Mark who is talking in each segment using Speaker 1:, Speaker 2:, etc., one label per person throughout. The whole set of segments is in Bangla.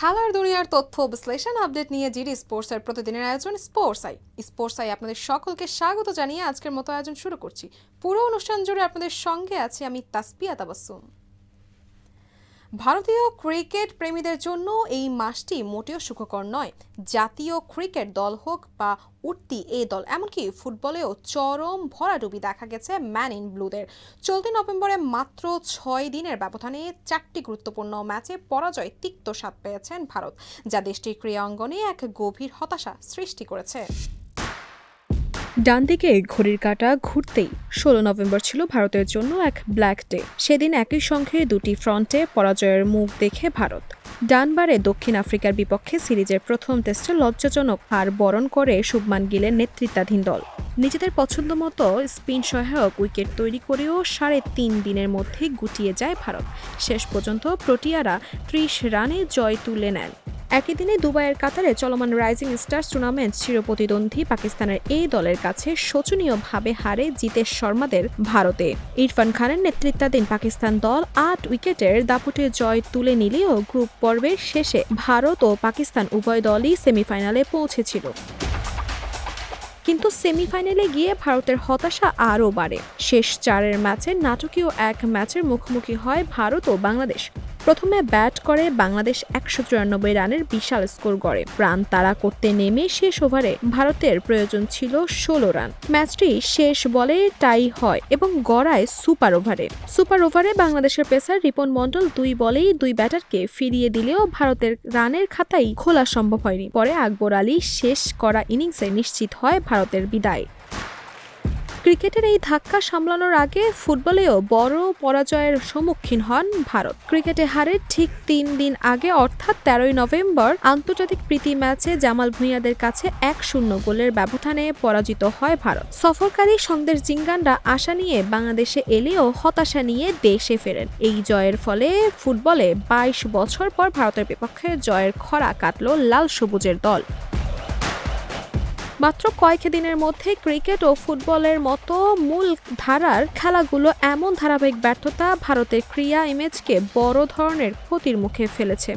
Speaker 1: খেলার দুনিয়ার তথ্য বিশ্লেষণ আপডেট নিয়ে জিডি স্পোর্টসের প্রতিদিনের আয়োজন স্পোর্টস আই আপনাদের সকলকে স্বাগত জানিয়ে আজকের মতো আয়োজন শুরু করছি। পুরো অনুষ্ঠান জুড়ে আপনাদের সঙ্গে আছি আমি তাসপিয়া তাবাসসুম। ভারতীয় ক্রিকেট প্রেমীদের জন্য এই মাসটি মোটেও সুখকর নয়। জাতীয় ক্রিকেট দল হোক বা উঠতি এ দল, এমনকি ফুটবলেও চরম ভরাডুবি দেখা গেছে ম্যান ইন ব্লুদের। চলতি নভেম্বরে মাত্র 6 দিনের ব্যবধানে 4টি গুরুত্বপূর্ণ ম্যাচে পরাজয় তিক্ত স্বাদ পেয়েছেন ভারত, যা দেশটির ক্রীড়া অঙ্গনে এক গভীর হতাশা সৃষ্টি করেছে।
Speaker 2: ডান দিকে ঘড়ির কাঁটা ঘুরতেই 16 নভেম্বর ছিল ভারতের জন্য এক ব্ল্যাক ডে। সেদিন একই সঙ্গে দুটি ফ্রন্টে পরাজয়ের মুখ দেখে ভারত ডানবারে দক্ষিণ আফ্রিকার বিপক্ষে সিরিজের প্রথম টেস্টে লজ্জাজনক হার বরণ করে শুভমান গিলের নেতৃত্বাধীন দল নিজেদের পছন্দমতো স্পিন সহায়ক উইকেট তৈরি করেও 3.5 দিনের মধ্যে গুটিয়ে যায় ভারত। শেষ পর্যন্ত প্রোটিয়ারা 30 রানে জয় তুলে নেন। একই দিনে দুবাইয়ের কাতারে চলমান রাইজিং স্টার্স টুর্নামেন্ট চিরপ্রতিদ্বন্দ্বী পাকিস্তানের এই দলের কাছে শোচনীয়ভাবে হারে জিতেশ শর্মাদের ভারতে। ইরফান খানের নেতৃত্বাধীন পাকিস্তান দল 8 উইকেটের দাপুটে জয় তুলে নিলেও গ্রুপ পর্বের শেষে ভারত ও পাকিস্তান উভয় দলই সেমিফাইনালে পৌঁছেছিল। কিন্তু সেমিফাইনালে গিয়ে ভারতের হতাশা আরও বাড়ে। শেষ 4 ম্যাচে নাটকীয় এক ম্যাচের মুখোমুখি হয় ভারত ও বাংলাদেশ। প্রথমে ব্যাট করে বাংলাদেশ 194 রানের বিশাল স্কোর গড়ে। প্রাণ তাড়া করতে নেমে শেষ ওভারে ভারতের প্রয়োজন ছিল 16 রান। ম্যাচটি শেষ বলে টাই হয় এবং গড়ায় সুপার ওভারে বাংলাদেশের পেসার রিপন মণ্ডল 2 বলেই 2 ব্যাটারকে ফিরিয়ে দিলেও ভারতের রানের খাতাই খোলা সম্ভব হয়নি। পরে আকবর আলী শেষ করা ইনিংসে নিশ্চিত হয় ভারতের বিদায়। ক্রিকেটের এই ধাক্কা সামলানোর আগে ফুটবলেও বড় পরাজয়ের সম্মুখীন হন ভারত। ক্রিকেটে হারের ঠিক 3 দিন আগে অর্থাৎ 13 নভেম্বর আন্তর্জাতিক প্রীতি ম্যাচে জামাল ভুঁইয়াদের কাছে 1-0 গোলের ব্যবধানে পরাজিত হয় ভারত। সফরকারী সন্দেশ জিঙ্গানরা আশা নিয়ে বাংলাদেশে এলেও হতাশা নিয়ে দেশে ফেরেন। এই জয়ের ফলে ফুটবলে 22 বছর পর ভারতের বিপক্ষে জয়ের খরা কাটল লাল সবুজের দল। মাত্র কয়েক দিনের মধ্যে ক্রিকেট ও ফুটবলের মতো মূল ধারার খেলাগুলো এমন ধারাবাহিক ব্যর্থতা ভারতের ক্রীড়া ইমেজকে বড় ধরনের ক্ষতির মুখে ফেলেছে।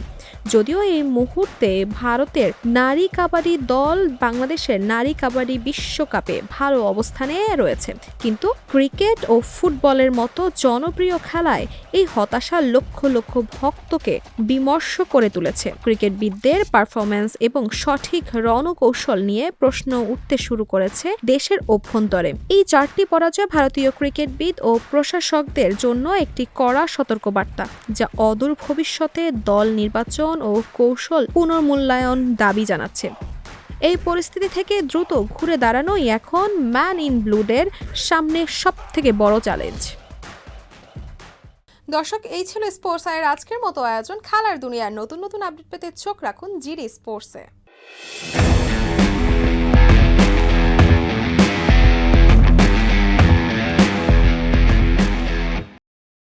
Speaker 2: যদিও এই মুহূর্তে ভারতের নারী কাবাডি দল বাংলাদেশের নারী কাবাডি বিশ্বকাপে ভালো অবস্থানে রয়েছে, কিন্তু ক্রিকেট ও ফুটবলের মতো জনপ্রিয় খেলায় এই হতাশা লক্ষ লক্ষ ভক্তকে বিমর্ষ করে তুলেছে। ক্রিকেটবিদদের পারফরম্যান্স এবং সঠিক রণকৌশল নিয়ে প্রশ্ন উঠতে শুরু করেছে দেশের অভ্যন্তরে। এই 4টি পরাজয় ভারতীয় ক্রিকেটবিদ ও প্রশাসকদের জন্য একটি কড়া সতর্কবার্তা, যা অদূর ভবিষ্যতে দল নির্বাচন ও কৌশল পুনর্মূল্যায়ন দাবি জানাচ্ছে। এই পরিস্থিতি থেকে দ্রুত ঘুরে দাঁড়ানোই এখন ম্যান ইন ব্লুদের সামনে সবথেকে বড় চ্যালেঞ্জ।
Speaker 1: দর্শক, এই ছিল স্পোর্টস আইয়ের আজকের মতো আয়োজন। খেলার দুনিয়ার নতুন নতুন আপডেট পেতে চোখ রাখুন জিডি স্পোর্টসে।